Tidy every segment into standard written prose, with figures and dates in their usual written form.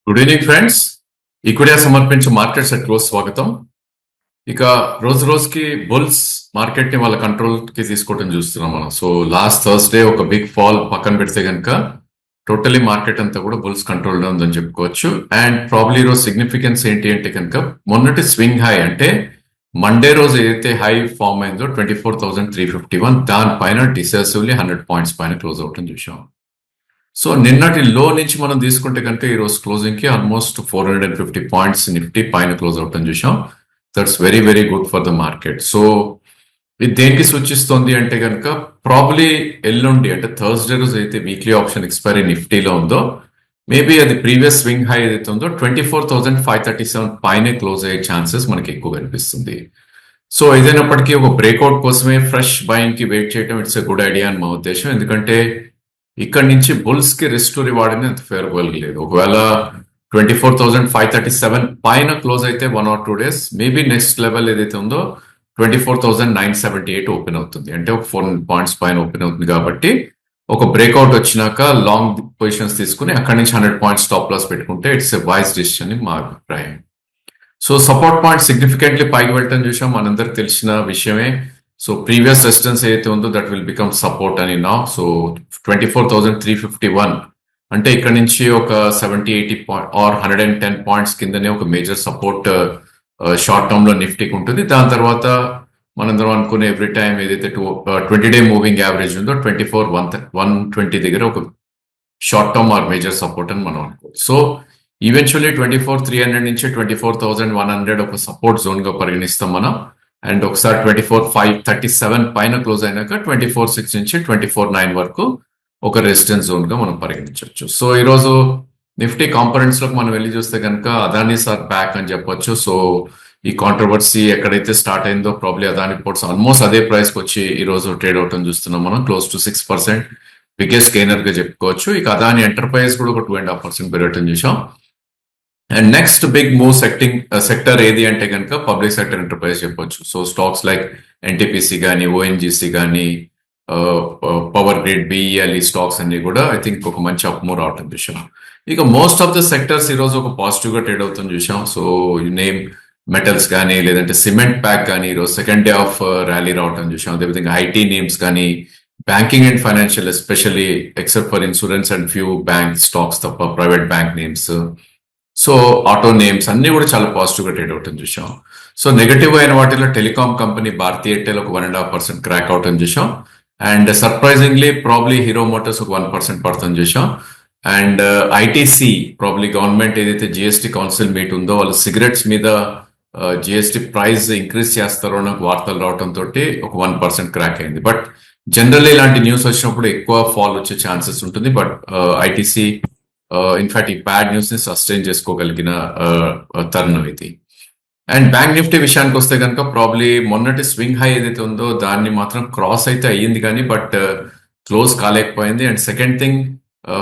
Good evening friends. ఈక్విటీగా సమర్పించే market set close స్వాగతం. ఇక రోజు రోజుకి బుల్స్ మార్కెట్ ని వాళ్ళ కంట్రోల్ కి తీసుకోవడం చూస్తున్నాం మనం. సో లాస్ట్ థర్స్డే ఒక బిగ్ ఫాల్ పక్కన పెడితే కనుక టోటలీ మార్కెట్ అంతా కూడా బుల్స్ కంట్రోల్ లో ఉందని చెప్పుకోవచ్చు. అండ్ ప్రాబ్లీ రోజు సిగ్నిఫికెన్స్ ఏంటి అంటే కనుక మొన్నటి స్వింగ్ హై అంటే మండే రోజు ఏదైతే హై ఫామ్ అయిందో 24,351 దానిపైన డిసెసివ్లీ 100 పాయింట్స్ పైన క్లోజ్ అవటం చూసాం. సో నిన్నటి లో నుంచి మనం తీసుకుంటే కనుక ఈ రోజు క్లోజింగ్ కి ఆల్మోస్ట్ 450 పాయింట్స్ నిఫ్టీ పైన క్లోజ్ అవటం చూసాం. That's very very good for the market. So ఇది దేనికి సూచిస్తోంది అంటే కనుక ప్రాబ్లీ ఎల్లుండి అంటే థర్స్డే రోజు అయితే వీక్లీ ఆప్షన్ ఎక్స్పైరీ నిఫ్టీలో ఉందో మేబీ అది ప్రీవియస్ స్వింగ్ హై ఏదైతే ఉందో 24,537 పైనే క్లోజ్ అయ్యే ఛాన్సెస్ మనకి ఎక్కువ కనిపిస్తుంది. సో ఏదైనప్పటికీ ఒక బ్రేక్అవుట్ కోసమే ఫ్రెష్ బయింగ్ కి వెయిట్ చేయడం ఇట్స్ ఎ గుడ్ ఐడియా అని మా ఉద్దేశం. ఎందుకంటే ఇక్కడ నుంచి బుల్స్ కి రిస్క్ టు రివార్డ్ అనేది అంత ఫేవరబుల్ లేదు. ఒకవేళ 24,537 పైన క్లోజ్ అయితే 1 or 2 days maybe next level ఏదైతే ఉందో 24,978 ఓపెన్ అవుతుంది. అంటే ఒక 400 పాయింట్స్ పైన ఓపెన్ అవుతుంది. కాబట్టి ఒక బ్రేక్అవుట్ వచ్చినాక లాంగ్ పొజిషన్స్ తీసుకుని అక్కడి నుంచి 100 పాయింట్స్ స్టాప్ లాస్ పెట్టుకుంటే ఇట్స్ ఎ వైస్ డిసిషన్ అని మా అభిప్రాయం. సో సపోర్ట్ పాయింట్ సిగ్నిఫికెంట్లీ పైకి వెళ్ళటం చూసాం, మనందరికి తెలిసిన విషయమే. సో ప్రీవియస్ రెసిస్టెన్స్ ఏదైతే ఉందో దట్ విల్ బికమ్ సపోర్ట్ అని నా. సో 24,351 అంటే ఇక్కడ నుంచి ఒక 70-80 ఆర్ 110 పాయింట్స్ కిందనే ఒక మేజర్ సపోర్ట్ షార్ట్ టర్మ్ లో నిఫ్టీకి ఉంటుంది. దాని తర్వాత మనందరం అనుకునే ఎవ్రీ టైం ఏదైతే 20-day మూవింగ్ యావరేజ్ ఉందో 24,120 దగ్గర ఒక short term are major support అని మనం అనుకోవచ్చు. సో ఈవెన్చువల్లీ 24,300 నుంచి 24,100 ఒక సపోర్ట్ జోన్ గా పరిగణిస్తాం మనం. అండ్ ఒకసారి 24,537 పైన క్లోజ్ అయినాక 24,600 నుంచి 24,900 వరకు ఒక రెసిస్టెన్స్ జోన్ గా మనం పరిగణించవచ్చు. సో ఈరోజు నిఫ్టీ కాంపనెంట్స్ లోకి మనం వెళ్ళి చూస్తే కనుక అదానీ సార్ బ్యాక్ అని చెప్పొచ్చు. సో ఈ కాంట్రవర్సీ ఎక్కడైతే స్టార్ట్ అయిందో ప్రాబ్లీ అదానీ పోర్ట్స్ ఆల్మోస్ట్ అదే ప్రైస్ కి వచ్చి ఈ రోజు ట్రేడ్ అవటం చూస్తున్నాం మనం. క్లోజ్ టు 6% బిగ్గెస్ట్ గెయినర్ గా చెప్పుకోవచ్చు. ఇక అదానీ ఎంటర్ప్రైజ్ కూడా ఒక 2.5% పెరగటం చూసాం. And next big move sector ఏది అంటే కనుక పబ్లిక్ సెక్టర్ ఎంటర్ప్రైజ్ చెప్పొచ్చు. సో స్టాక్స్ లైక్ ఎన్టీపీసీ కానీ ఓఎన్జీసీ కానీ పవర్ గ్రిడ్ బిఈఎల్ ఈ స్టాక్స్ అన్ని కూడా ఐ థింక్ ఒక మంచి అప్ మూవ్ రావటం చూసాం. ఇక మోస్ట్ ఆఫ్ ద సెక్టర్స్ ఈ రోజు ఒక పాజిటివ్ గా ట్రేడ్ అవుతుంది చూసాం. సో నేమ్ మెటల్స్ కానీ లేదంటే సిమెంట్ ప్యాక్ కానీ ఈరోజు సెకండ్ డే ఆఫ్ ర్యాలీ రావటం చూసాం. అదేవిధంగా ఐటీ నేమ్స్ కానీ banking and financial especially except for insurance and few bank stocks తప్ప private bank names, so auto names అన్ని కూడా చాలా పాజిటివ్ గా ట్రేడ్ అవటం చూసాం. సో నెగటివ్ అయిన వాటిలో టెలికాం కంపెనీ భారతీ ఎయిర్టెల్ ఒక 1.5% క్రాక్ అవటం చూసాం. And surprisingly probably hero Motors ఒక 1% పడతాం చూసాం. అండ్ ఐటీసీ ప్రాబ్లీ గవర్నమెంట్ ఏదైతే జిఎస్టీ కౌన్సిల్ మీట్ ఉందో వాళ్ళు సిగరెట్స్ మీద జిఎస్టీ ప్రైస్ ఇంక్రీజ్ చేస్తారో నాకు వార్తలు రావడం తోటి ఒక 1% క్రాక్ అయింది. బట్ జనరల్లీ ఇలాంటి న్యూస్ వచ్చినప్పుడు ఎక్కువ ఫాల్ వచ్చే ఛాన్సెస్ ఉంటుంది. బట్ ఐటీసీ ఇన్ఫాక్ట్ ఈ బ్యాడ్ న్యూస్ ని సస్టైన్ చేసుకోగలిగిన తరుణం ఇది. అండ్ బ్యాంక్ నిఫ్టీ విషయానికి వస్తే కనుక ప్రాబ్లీ మొన్నటి స్వింగ్ హై ఏదైతే ఉందో దాన్ని మాత్రం క్రాస్ అయితే అయ్యింది కానీ బట్ క్లోజ్ కాలేకపోయింది. అండ్ సెకండ్ థింగ్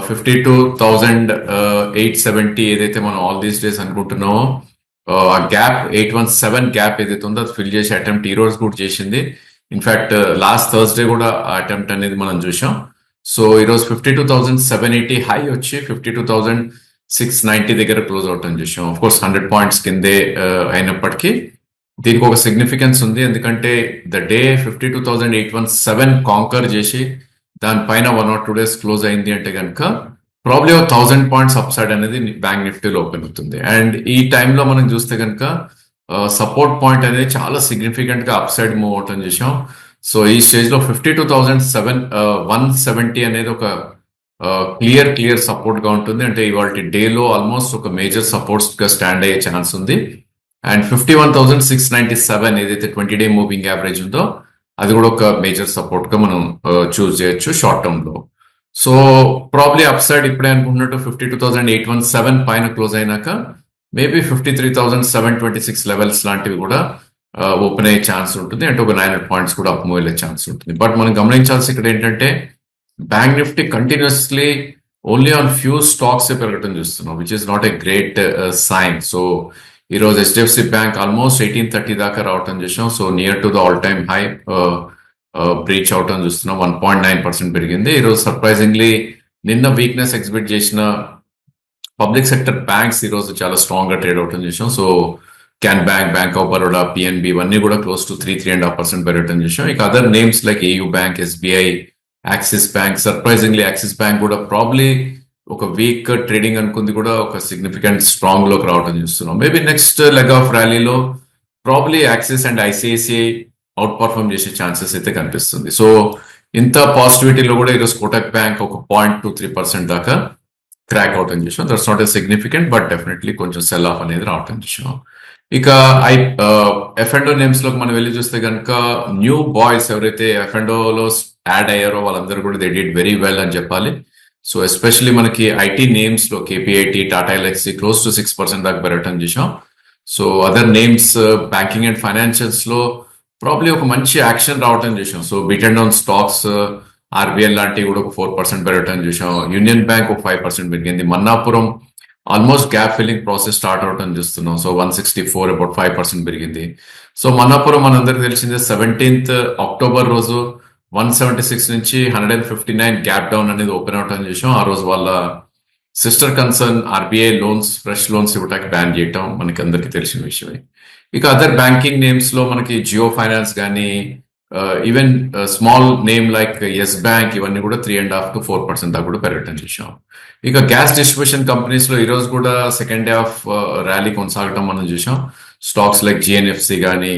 52,870 ఏదైతే మనం ఆల్ దీస్ డేస్ అనుకుంటున్నామో ఆ గ్యాప్ 817 గ్యాప్ ఏదైతే ఉందో అది ఫిల్ చేసే అటెంప్ట్ ఈ రోజు కూడా చేసింది. ఇన్ఫాక్ట్ లాస్ట్ థర్స్డే కూడా ఆ అటెంప్ట్ అనేది మనం చూసాం. సో ఈరోజు 52,780 హై వచ్చి 52,690 దగ్గర క్లోజ్ అవటం చూసాం. ఆఫ్ కోర్స్ 100 పాయింట్స్ కిందే అయినప్పటికీ దీనికి ఒక సిగ్నిఫికెన్స్ ఉంది. ఎందుకంటే ద డే 52,817 కాంకర్ చేసి దానిపైన 1 or 2 days క్లోజ్ అయింది అంటే కనుక ప్రాబ్లీ 1,000 పాయింట్స్ అప్ సైడ్ అనేది బ్యాంక్ నిఫ్టీలో ఓపెన్ అవుతుంది. అండ్ ఈ టైంలో మనం చూస్తే కనుక సపోర్ట్ పాయింట్ అనేది చాలా సిగ్నిఫికెంట్ గా అప్ సైడ్ మూవ్ అవటం చూసాం. సో ఈ స్టేజ్ లో 52,170 అనేది ఒక క్లియర్ సపోర్ట్ గా ఉంటుంది. అంటే ఇవాళ డేలో ఆల్మోస్ట్ ఒక మేజర్ సపోర్ట్స్ గా స్టాండ్ అయ్యే ఛాన్స్ ఉంది. అండ్ 51,697 ఏదైతే 20-day మూవింగ్ యావరేజ్ ఉందో అది కూడా ఒక మేజర్ సపోర్ట్ గా మనం చూస్ చేయొచ్చు షార్ట్ టర్మ్ లో. సో ప్రాబ్లీ అప్ సైడ్ ఇప్పుడే అనుకుంటున్నట్టు 52,817 పైన క్లోజ్ అయినాక మేబీ 53,726 లెవెల్స్ లాంటివి కూడా ఓపెన్ అయ్యే ఛాన్స్ ఉంటుంది. అంటే ఒక 900 పాయింట్స్ కూడా అప్ మూవ్ వెళ్ళే ఛాన్స్ ఉంటుంది. బట్ మనం గమనించాల్సి ఇక్కడ ఏంటంటే bank Nifty continuously only on few stocks పెరగటం చూస్తున్నాం, which is not a great sign. So ఈ రోజు హెచ్డిఎఫ్సి బ్యాంక్ ఆల్మోస్ట్ 1830 దాకా రావటం చూసాం. So near to the all time high breach అవటం చూస్తున్నాం. 1.9% పెరిగింది. ఈరోజు సర్ప్రైజింగ్లీ నిన్న వీక్నెస్ ఎగ్జిబిట్ చేసిన పబ్లిక్ సెక్టర్ బ్యాంక్స్ ఈ రోజు చాలా స్ట్రాంగ్ గా ట్రేడ్ అవుట్ చేసాం. So bank of Baroda, PNB ఇవన్నీ కూడా క్లోజ్ టు 3.5% పెరగటం చేసాం. ఇక other names like AU bank, SBI, axis bank, surprisingly axis bank కూడా ప్రాబ్లీ ఒక వీక్ ట్రేడింగ్ అనుకుంది కూడా ఒక సిగ్నిఫికెంట్ స్ట్రాంగ్ లోకి రావడం చూస్తున్నాం. మేబీ నెక్స్ట్ లెగ్ ఆఫ్ ర్యాలీలో probably axis and ICICI out perform చేసే ఛాన్సెస్ అయితే కనిపిస్తుంది. సో ఇంత పాజిటివిటీలో కూడా ఈరోజు కోటక్ బ్యాంక్ ఒక 0.23% దాకా క్రాక్ అవటం చూసాం. That's not a significant, but definitely కొంచెం సెల్ ఆఫ్ అనేది రావటం చూసాం. ఇక ఎఫ్ఎండో నేమ్స్ లోకి మనం వెళ్ళి చూస్తే కనుక న్యూ బాయ్స్ ఎవరైతే ఎఫ్ఎండోలో యాడ్ అయ్యారో వాళ్ళందరూ కూడా దే డిడ్ వెరీ వెల్ అని చెప్పాలి. సో ఎస్పెషల్లీ మనకి ఐటీ నేమ్స్ లో KPIT, Tata LXI close to 6% దాకా పెరగటం చూసాం. So other names banking and financials లో ప్రాబ్లీ ఒక మంచి యాక్షన్ రావటం చూసాం. So beat and down stocks, RBL లాంటివి కూడా ఒక 4% పెరగటం చూసాం. యూనియన్ బ్యాంక్ ఒక 5% పెరిగింది. Manappuram almost gap filling process start అవటం చూస్తున్నాం. సో 164 అబౌట్ 5% పెరిగింది. సో మన్నాపురం మనందరికి తెలిసిందే 17th అక్టోబర్ రోజు 176 నుంచి 159 గ్యాప్ డౌన్ అనేది ఓపెన్ అవటం చూసాం. ఆ రోజు వాళ్ళ sister concern RBI loans, fresh loans ఇవ్వటానికి బ్యాన్ చేయటం మనకి అందరికీ తెలిసిన విషయమే. ఇక అదర్ బ్యాంకింగ్ నేమ్స్ లో మనకి జియో ఫైనాన్స్ కానీ even small name like Yes bank ఇవన్నీ కూడా 3.5 to 4% దాకా కూడా పెరగటం చూసాం. ఇక గ్యాస్ డిస్ట్రిబ్యూషన్ కంపెనీస్ లో ఈ రోజు కూడా సెకండ్ డే ఆఫ్ ర్యాలీ కొనసాగటం మనం చూసాం. స్టాక్స్ లైక్ జిఎన్ఎఫ్సి కానీ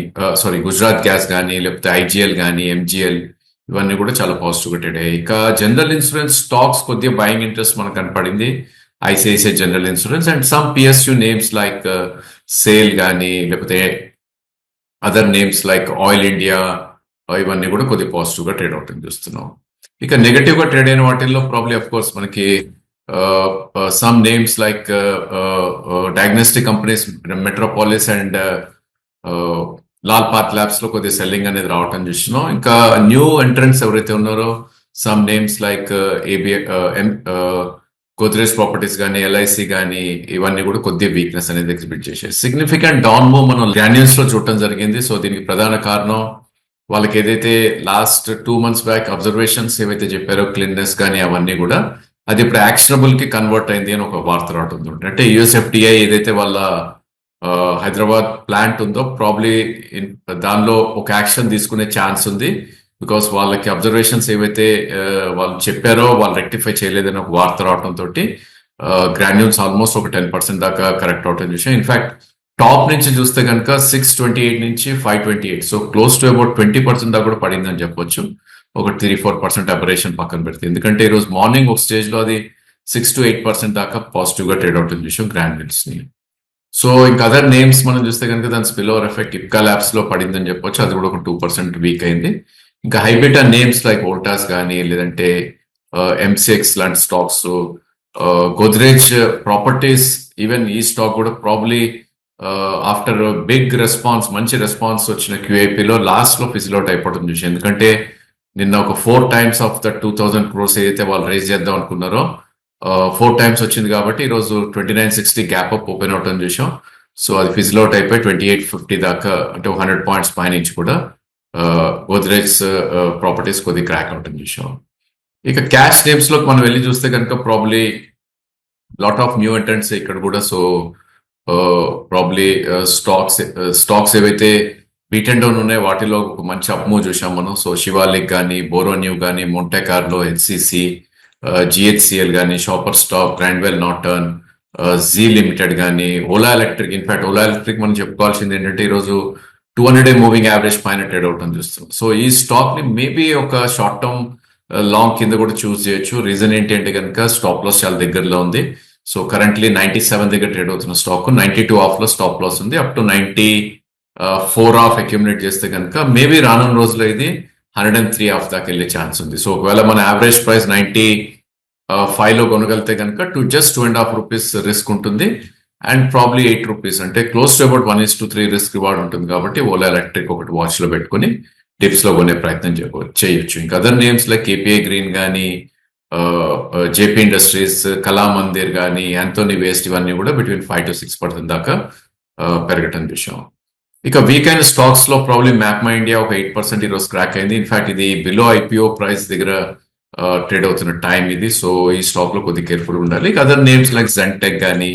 గుజరాత్ గ్యాస్ కానీ లేకపోతే ఐజిఎల్ కానీ ఎంజిఎల్ ఇవన్నీ కూడా చాలా పాజిటివ్ గా ట్రేడ్ అయ్యాయి. ఇక జనరల్ ఇన్సూరెన్స్ స్టాక్స్ కొద్దిగా బయింగ్ ఇంట్రెస్ట్ మనకు కనపడింది. ICICI general insurance and some PSU names like sale కానీ లేకపోతే other names like oil India ఇవన్నీ కూడా కొద్దిగా పాజిటివ్ గా ట్రేడ్ అవుట్ చూస్తున్నాం. ఇక నెగటివ్ గా ట్రేడ్ అయిన వాటిల్లో ప్రాబ్లీ అఫ్ కోర్స్ మనకి some names like diagnostic companies metropolis and Lal path labs లో కొద్దిగా సెల్లింగ్ అనేది రావటం చూస్తున్నాం. ఇంకా న్యూ ఎంట్రెంట్స్ ఎవరైతే ఉన్నారో some names like Godrej properties కానీ, ఎల్ఐసి కానీ ఇవన్నీ కూడా కొద్దిగా వీక్నెస్ అనేది ఎగ్జిబిట్ చేశాయి. సిగ్నిఫికెంట్ డౌన్ మూవ్ మనం గ్రాన్యూల్స్ లో చూడటం జరిగింది. సో దీనికి ప్రధాన కారణం వాళ్ళకి ఏదైతే లాస్ట్ 2 months బ్యాక్ అబ్జర్వేషన్స్ ఏవైతే చెప్పారో క్లీన్నెస్ కానీ అవన్నీ కూడా అది ఇప్పుడు యాక్షనబుల్ కి కన్వర్ట్ అయింది అని ఒక వార్త రావడం. అంటే యుఎస్ఎఫ్డిఐ ఏదైతే వాళ్ళ హైదరాబాద్ ప్లాంట్ ఉందో ప్రాబ్లీ దానిలో ఒక యాక్షన్ తీసుకునే ఛాన్స్ ఉంది. బికాస్ వాళ్ళకి అబ్జర్వేషన్స్ ఏవైతే వాళ్ళు చెప్పారో వాళ్ళు రెక్టిఫై చేయలేదని ఒక వార్త రావడం తోటి గ్రాన్యూల్స్ ఆల్మోస్ట్ ఒక 10% దాకా కరెక్ట్ అవటం చూసాం. ఇన్ఫాక్ట్ టాప్ నుంచి చూస్తే కనుక 628 నుంచి 528, సో క్లోజ్ టు అబౌట్ 20% దాకా కూడా పడిందని చెప్పొచ్చు. ఒక 3-4% అబరేషన్ పక్కన పెడితే, ఎందుకంటే ఈ రోజు మార్నింగ్ ఒక స్టేజ్ లో అది 6 to 8% దాకా పాజిటివ్ గా ట్రేడ్ అవుట్ చూసాం గ్రాన్యూల్స్ ని. సో ఇంకా అదర్ నేమ్స్ మనం చూస్తే కనుక దాని spill over effect Ipca labs లో పడిందని చెప్పొచ్చు. అది కూడా ఒక 2% వీక్ అయింది. ఇంకా హైబీటా నేమ్స్ లైక్ వోల్టాస్ కానీ లేదంటే ఎంసీఎక్స్ లాంటి స్టాక్స్, గోద్రేజ్ ప్రాపర్టీస్ ఈవెన్ ఈ స్టాక్ కూడా ప్రాబ్లీ ఆఫ్టర్ బిగ్ రెస్పాన్స్, మంచి రెస్పాన్స్ వచ్చిన క్యూఐపీలో లాస్ట్ లో ఫిజిల్ అవుట్ అయిపోవడం చూసి, ఎందుకంటే నిన్న ఒక 4 times ఆఫ్ ద 2000 crores ఏదైతే వాళ్ళు రేజ్ చేద్దాం అనుకున్నారో 4 times వచ్చింది కాబట్టి ఈరోజు 2960 గ్యాప్ అప్ ఓపెన్ అవటం చూసాం. సో అది ఫిజిల్ అవుట్ అయిపోయి 2850 దాకా, అంటే 100 points పైనుంచి కూడా గోద్రేజ్ ప్రాపర్టీస్ కొద్ది క్రాక్ అవటం చూసాం. ఇక క్యాష్ నేమ్స్ లోకి మనం వెళ్ళి చూస్తే కనుక ప్రాబ్లీ లాట్ ఆఫ్ న్యూ ఎంట్రెంట్స్ ఇక్కడ కూడా. సో ప్రాబ్లీ స్టాక్స్ ఏవైతే బీట్ అండ్ డౌన్ ఉన్నాయి వాటిలో ఒక మంచి అప్ మూవ్ చూసాం మనం. సో శివాలిక్ కానీ, బోరోన్యూ కానీ, మోంటే కార్లో, హెచ్సిసి, జిహెచ్సిఎల్ కానీ, Shoppers Stop, Grindwell Norton, Zee Limited కానీ, Ola Electric. In fact Ola Electric మనం చెప్పుకోవాల్సింది ఏంటంటే ఈరోజు 200-day మూవింగ్ యావరేజ్ పైన ట్రేడ్ అవుట్ అని చూస్తున్నాం. సో ఈ స్టాక్ ని మేబీ ఒక షార్ట్ టర్మ్ లాంగ్ కింద కూడా చూస్ చేయొచ్చు. రీజన్ ఏంటి అంటే కనుక స్టాప్ లాస్ చాలా దగ్గరలో ఉంది. సో కరెంట్లీ 97 దగ్గర ట్రేడ్ అవుతున్న స్టాక్ 92 ఆఫ్ లో స్టాప్ లాస్ ఉంది. అప్ టు 94 ఆఫ్ అక్యుములేట్ చేస్తే కనుక మేబీ రానున్న రోజుల్లో ఇది 103 ఆఫ్ దాకా వెళ్ళే ఛాన్స్ ఉంది. సో ఒకవేళ మన యావరేజ్ ప్రైస్ 95 లో కొనగలితే కనుక just 2.5 rupees రిస్క్ ఉంటుంది. అండ్ ప్రాబ్లీ 8 rupees, అంటే close to about 1:3 risk reward ఉంటుంది. కాబట్టి ఓలా ఎలక్ట్రిక్ ఒకటి వాచ్ లో పెట్టుకుని డిప్స్ లో కొనే ప్రయత్నం చేయొచ్చు. ఇంకా other names like KPI green కానీ, జేపీ ఇండస్ట్రీస్, కళామందిర్ కానీ, యాంథోనీ వేస్ట్ ఇవన్నీ కూడా బిట్వీన్ 5 to 6% దాకా పెరగటం విషయం. ఇక వీక్ అయిన స్టాక్స్ లో ప్రాబ్లీ మ్యాప్మా ఇండియా ఒక 8% ఈరోజు క్రాక్ అయింది. ఇన్ఫాక్ట్ ఇది బిలో ఐపీఓ ప్రైస్ దగ్గర ట్రేడ్ అవుతున్న టైం ఇది. సో ఈ స్టాక్ లో కొద్దిగా కేర్ఫుల్ ఉండాలి. అదర్ నేమ్స్ లైక్ జెంటెక్ కానీ,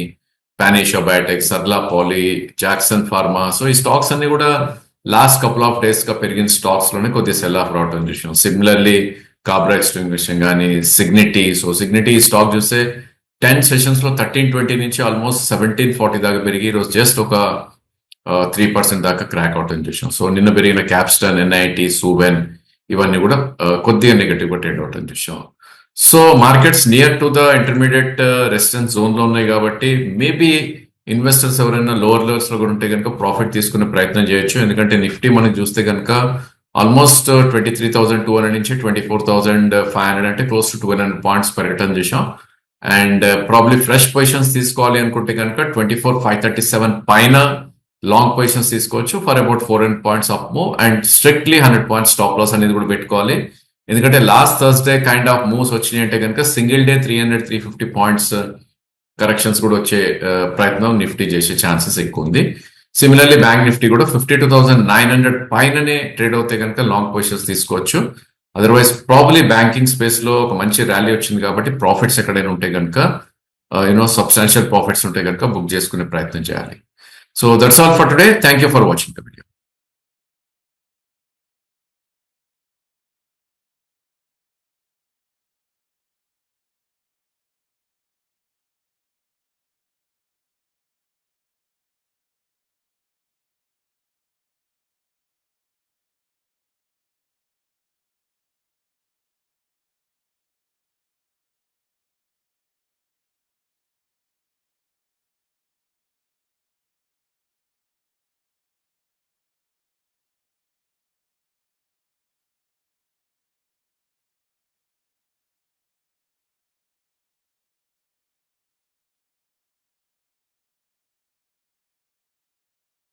పానేషియా బయోటెక్, సర్లా పాలీ, జాక్సన్ ఫార్మా, సో ఈ స్టాక్స్ అన్ని కూడా లాస్ట్ కపుల్ ఆఫ్ డేస్ గా పెరిగిన స్టాక్స్ లోనే కొద్దిగా సెల్ ఆఫ్ రావడం చూసాం. సిమిలర్లీ కాబరా ఎక్స్టింగ్విషన్ కానీ, సిగ్నిటీ, సో సిగ్నిటీ స్టాక్ చూస్తే 10 సెషన్స్ లో 1320 నుంచి ఆల్మోస్ట్ 1740 దాకా పెరిగి ఈరోజు జస్ట్ ఒక 3% దాకా క్రాక్ అవటం చూసాం. సో నిన్న పెరిగిన క్యాప్స్టన్, ఎన్ఐటి, సూవెన్ ఇవన్నీ కూడా కొద్దిగా నెగటివ్ గా ట్రేడ్ అవటం చూసాం. So markets near to the intermediate resistance zone లో ఉన్నాయి కాబట్టి మేబీ ఇన్వెస్టర్స్ ఎవరైనా లోవర్ లెవెల్స్ లో కూడా ఉంటే కనుక ప్రాఫిట్ తీసుకునే ప్రయత్నం చేయొచ్చు. ఎందుకంటే నిఫ్టీ మనం చూస్తే కనుక ఆల్మోస్ట్ 23,200 నుంచి 24,500 అంటే క్లోజ్ టు 1200 పాయింట్స్ పెరగటం చూసాం. అండ్ ప్రాబ్లీ ఫ్రెష్ పొజిషన్స్ తీసుకోవాలి అనుకుంటే కనుక 24,537 పైన లాంగ్ పొజిషన్స్ తీసుకోవచ్చు for about 400 points up move and strictly 100 points stop loss అనేది కూడా పెట్టుకోవాలి. ఎందుకంటే last Thursday kind of moves వచ్చినాయి అంటే కనుక సింగిల్ డే 300-350 పాయింట్స్ కరెక్షన్స్ కూడా వచ్చే ప్రయత్నం నిఫ్టీ చేసే ఛాన్సెస్ ఎక్కువ ఉంది. సిమిలర్లీ బ్యాంక్ నిఫ్టీ కూడా 52,900 పైననే ట్రేడ్ అవుతే కనుక లాంగ్ పొజిషన్స్ తీసుకోవచ్చు. అదర్వైజ్ ప్రాబ్లీ బ్యాంకింగ్ స్పేస్ లో ఒక మంచి ర్యాలీ వచ్చింది కాబట్టి ప్రాఫిట్స్ ఎక్కడైనా ఉంటే కనుక సబ్స్టాన్షియల్ ప్రాఫిట్స్ ఉంటే కనుక బుక్ చేసుకునే ప్రయత్నం చేయాలి. So that's all for today. Thank you for watching the video.